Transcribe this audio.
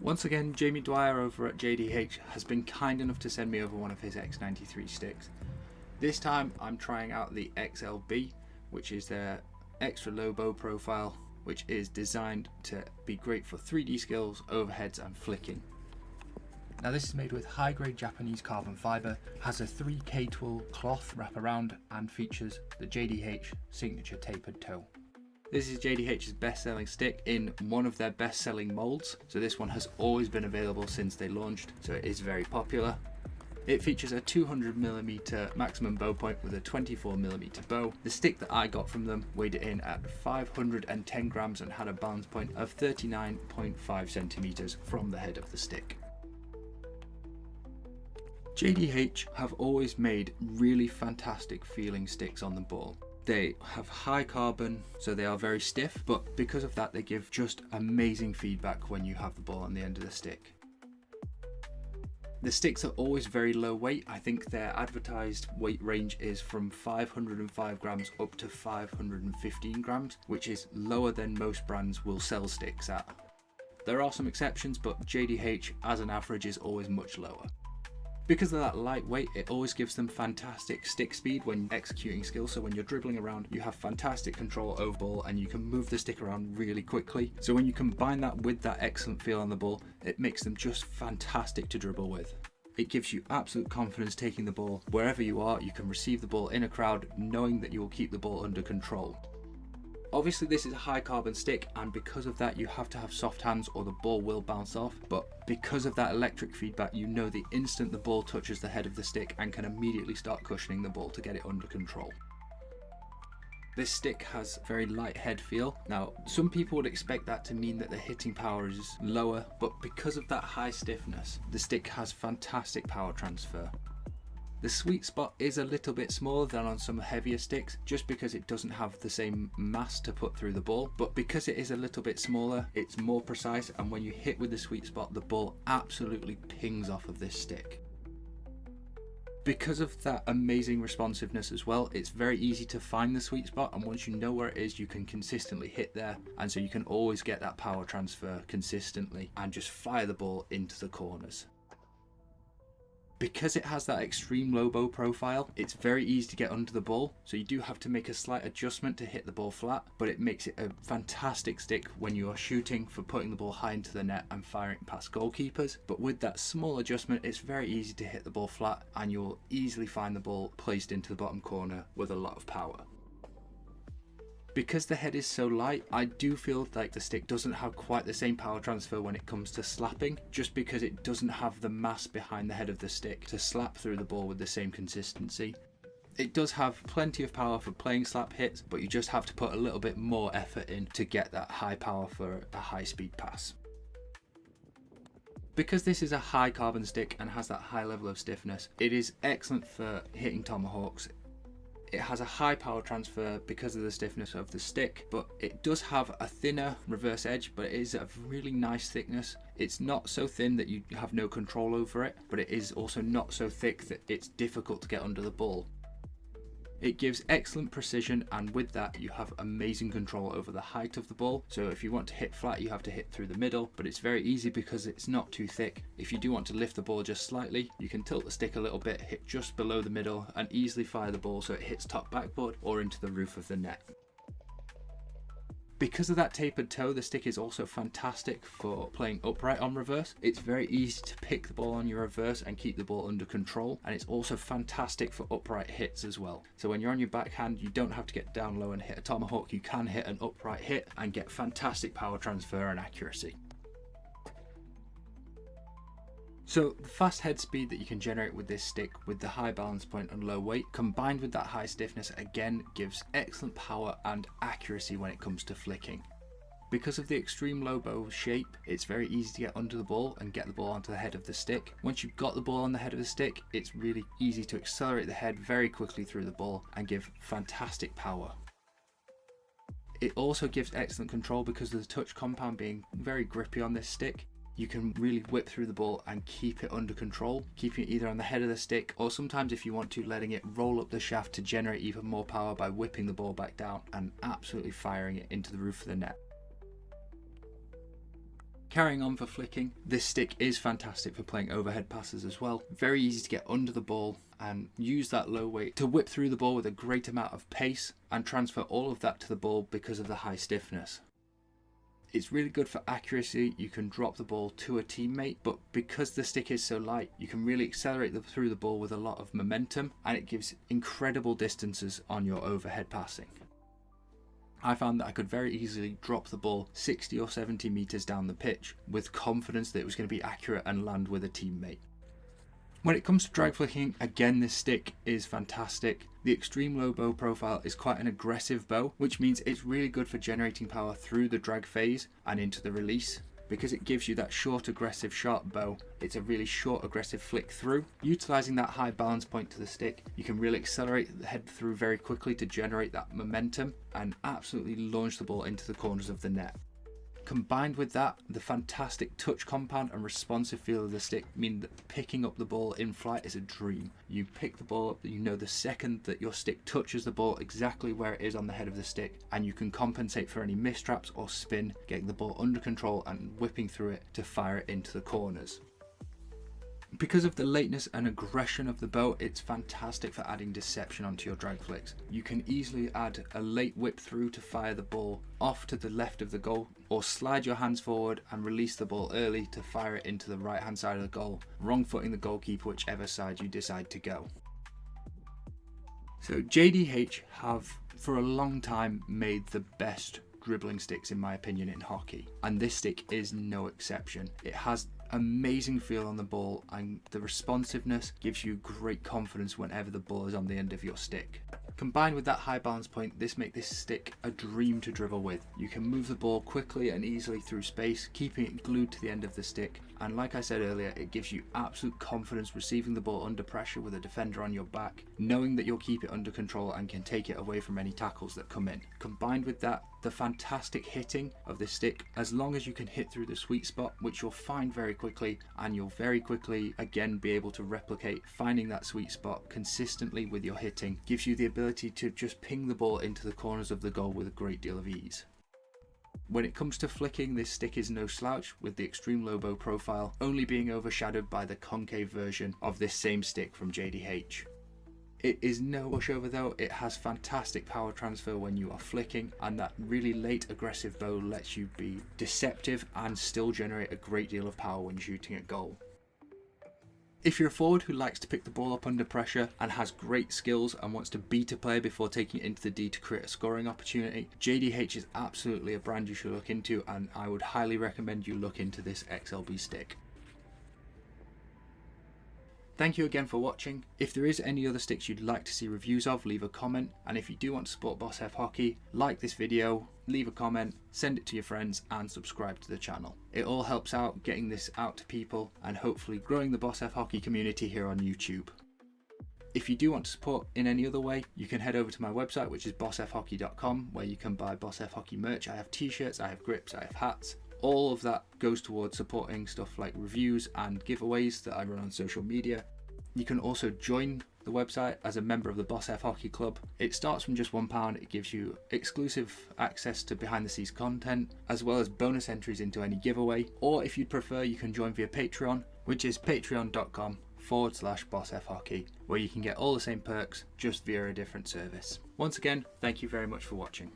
Once again, Jamie Dwyer over at JDH has been kind enough to send me over one of his X93 sticks. This time I'm trying out the XLB, which is their extra low bow profile, which is designed to be great for 3D skills, overheads and flicking. Now this is made with high grade Japanese carbon fibre, has a 3K twill cloth wraparound and features the JDH signature tapered toe. This is JDH's best selling stick in one of their best selling moulds, so this one has always been available since they launched, so it is very popular. It features a 200mm maximum bow point with a 24mm bow. The stick that I got from them weighed it in at 510 grams and had a balance point of 39.5 centimeters from the head of the stick. JDH have always made really fantastic feeling sticks on the ball. They have high carbon, so they are very stiff, but because of that they give just amazing feedback when you have the ball on the end of the stick. The sticks are always very low weight. I think their advertised weight range is from 505 grams up to 515 grams, which is lower than most brands will sell sticks at. There are some exceptions, but JDH as an average is always much lower. Because of that lightweight, it always gives them fantastic stick speed when executing skills. So when you're dribbling around, you have fantastic control over ball and you can move the stick around really quickly. So when you combine that with that excellent feel on the ball, it makes them just fantastic to dribble with. It gives you absolute confidence taking the ball. Wherever you are, you can receive the ball in a crowd knowing that you will keep the ball under control. Obviously this is a high carbon stick, and because of that you have to have soft hands or the ball will bounce off, but because of that electric feedback you know the instant the ball touches the head of the stick and can immediately start cushioning the ball to get it under control. This stick has a very light head feel. Now some people would expect that to mean that the hitting power is lower, but because of that high stiffness the stick has fantastic power transfer. The sweet spot is a little bit smaller than on some heavier sticks just because it doesn't have the same mass to put through the ball, but because it is a little bit smaller it's more precise, and when you hit with the sweet spot the ball absolutely pings off of this stick. Because of that amazing responsiveness as well, it's very easy to find the sweet spot, and once you know where it is you can consistently hit there, and so you can always get that power transfer consistently and just fire the ball into the corners. Because it has that extreme low bow profile, it's very easy to get under the ball, so you do have to make a slight adjustment to hit the ball flat, but it makes it a fantastic stick when you are shooting for putting the ball high into the net and firing past goalkeepers. But with that small adjustment it's very easy to hit the ball flat and you'll easily find the ball placed into the bottom corner with a lot of power. Because the head is so light, I do feel like the stick doesn't have quite the same power transfer when it comes to slapping, just because it doesn't have the mass behind the head of the stick to slap through the ball with the same consistency. It does have plenty of power for playing slap hits, but you just have to put a little bit more effort in to get that high power for a high speed pass. Because this is a high carbon stick and has that high level of stiffness, it is excellent for hitting tomahawks. It has a high power transfer because of the stiffness of the stick, but it does have a thinner reverse edge, but it is of really nice thickness. It's not so thin that you have no control over it, but it is also not so thick that it's difficult to get under the ball. It gives excellent precision, and with that you have amazing control over the height of the ball. So if you want to hit flat you have to hit through the middle, but it's very easy because it's not too thick. If you do want to lift the ball just slightly, you can tilt the stick a little bit, hit just below the middle and easily fire the ball so it hits top backboard or into the roof of the net. Because of that tapered toe, the stick is also fantastic for playing upright on reverse. It's very easy to pick the ball on your reverse and keep the ball under control, and it's also fantastic for upright hits as well. So when you're on your backhand you don't have to get down low and hit a tomahawk, you can hit an upright hit and get fantastic power transfer and accuracy. So the fast head speed that you can generate with this stick with the high balance point and low weight combined with that high stiffness again gives excellent power and accuracy when it comes to flicking. Because of the extreme low bow shape, it's very easy to get under the ball and get the ball onto the head of the stick. Once you've got the ball on the head of the stick, it's really easy to accelerate the head very quickly through the ball and give fantastic power. It also gives excellent control because of the touch compound being very grippy on this stick. You can really whip through the ball and keep it under control, keeping it either on the head of the stick or sometimes if you want to letting it roll up the shaft to generate even more power by whipping the ball back down and absolutely firing it into the roof of the net. Carrying on for flicking, this stick is fantastic for playing overhead passes as well. Very easy to get under the ball and use that low weight to whip through the ball with a great amount of pace and transfer all of that to the ball because of the high stiffness. It's really good for accuracy. You can drop the ball to a teammate, but because the stick is so light, you can really accelerate through the ball with a lot of momentum, and it gives incredible distances on your overhead passing. I found that I could very easily drop the ball 60 or 70 meters down the pitch with confidence that it was going to be accurate and land with a teammate. When it comes to drag flicking, again, this stick is fantastic. The extreme low bow profile is quite an aggressive bow, which means it's really good for generating power through the drag phase and into the release. Because it gives you that short, aggressive, sharp bow, it's a really short, aggressive flick through. Utilizing that high balance point to the stick, you can really accelerate the head through very quickly to generate that momentum and absolutely launch the ball into the corners of the net. Combined with that, the fantastic touch compound and responsive feel of the stick mean that picking up the ball in flight is a dream. You pick the ball up, you know the second that your stick touches the ball exactly where it is on the head of the stick, and you can compensate for any mistraps or spin, getting the ball under control and whipping through it to fire it into the corners. Because of the lateness and aggression of the bow, it's fantastic for adding deception onto your drag flicks. You can easily add a late whip through to fire the ball off to the left of the goal, or slide your hands forward and release the ball early to fire it into the right hand side of the goal, wrong footing the goalkeeper whichever side you decide to go. So JDH have for a long time made the best dribbling sticks in my opinion in hockey, and this stick is no exception. It has amazing feel on the ball, and the responsiveness gives you great confidence whenever the ball is on the end of your stick. Combined with that high balance point, this makes this stick a dream to dribble with. You can move the ball quickly and easily through space, keeping it glued to the end of the stick, and like I said earlier, it gives you absolute confidence receiving the ball under pressure with a defender on your back, knowing that you'll keep it under control and can take it away from any tackles that come in. Combined with that, the fantastic hitting of this stick, as long as you can hit through the sweet spot, which you'll find very quickly, and you'll very quickly again be able to replicate finding that sweet spot consistently with your hitting, gives you the ability to just ping the ball into the corners of the goal with a great deal of ease. When it comes to flicking, this stick is no slouch, with the extreme low bow profile only being overshadowed by the concave version of this same stick from JDH. It is no pushover though. It has fantastic power transfer when you are flicking, and that really late aggressive bow lets you be deceptive and still generate a great deal of power when shooting at goal. If you're a forward who likes to pick the ball up under pressure and has great skills and wants to beat a player before taking it into the D to create a scoring opportunity, JDH is absolutely a brand you should look into, and I would highly recommend you look into this XLB stick. Thank you again for watching. If there is any other sticks you'd like to see reviews of, leave a comment, and if you do want to support Boss F Hockey, like this video, leave a comment, send it to your friends and subscribe to the channel. It all helps out getting this out to people and hopefully growing the Boss F Hockey community here on YouTube. If you do want to support in any other way, you can head over to my website, which is bossfhockey.com, where you can buy Boss F Hockey merch. I have t-shirts, I have grips, I have hats. All of that goes towards supporting stuff like reviews and giveaways that I run on social media. You can also join the website as a member of the Boss F Hockey Club. It starts from just £1. It gives you exclusive access to behind the scenes content, as well as bonus entries into any giveaway. Or if you'd prefer, you can join via Patreon, which is patreon.com/bossfhockey, where you can get all the same perks, just via a different service. Once again, thank you very much for watching.